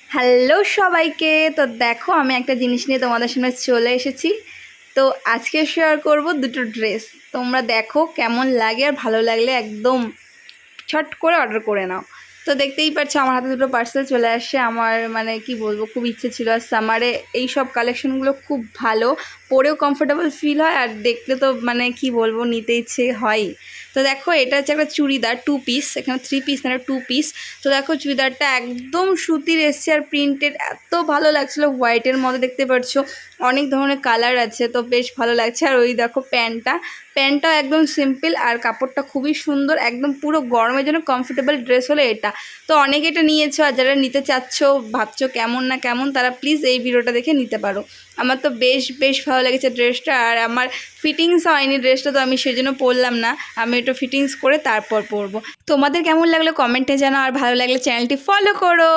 Hello সবাইকে। তো দেখো আমি একটা জিনিস নিয়ে তোমাদের সামনে চলে এসেছি। তো আজকে শেয়ার করব দুটো ড্রেস। তোমরা দেখো কেমন লাগে, আর ভালো লাগলে একদম ছট করে অর্ডার করে নাও। তো দেখতেই পাচ্ছ আমার হাতে দুটো পার্সেল চলে আসছে। আমার মানে কি বলবো, খুব ইচ্ছে ছিল। আর সামারে এই সব কালেকশনগুলো খুব ভালো, পরেও কমফোর্টেবল ফিল হয়, আর দেখতে তো মানে কি বলবো, নিতে ইচ্ছে হয়। তো দেখো এটা হচ্ছে একটা চুড়িদার 2 পিস, এখানে 3 পিস না 2 পিস। তো দেখো চুড়িদারটা একদম সুতির এসছে আর প্রিন্টেড, এত ভালো লাগছিলো, হোয়াইটের মধ্যে দেখতে পাচ্ছ অনেক ধরনের কালার আছে, তো বেশ ভালো লাগছে। আর ওই দেখো প্যান্টটাও একদম সিম্পল, আর কাপড়টা খুবই সুন্দর, একদম পুরো গরমের জন্য কমফোর্টেবল ড্রেস হলো এটা। তো অনেকে এটা নিয়েছো, আর যারা নিতে চাচ্ছ ভাবছো কেমন না কেমন, তারা প্লিজ এই ভিডিওটা দেখে নিতে পারো। আমার তো বেশ ভালো লেগেছে ড্রেসটা, আর আমার ফিটিংস হয়নি ড্রেসটা, তো আমি সেজন্য পরলাম না, আমি একটু ফিটিংস করে তারপর পরবো। তোমাদের কেমন লাগলো কমেন্টে জানাও, আর ভালো লাগলে চ্যানেলটি ফলো করো।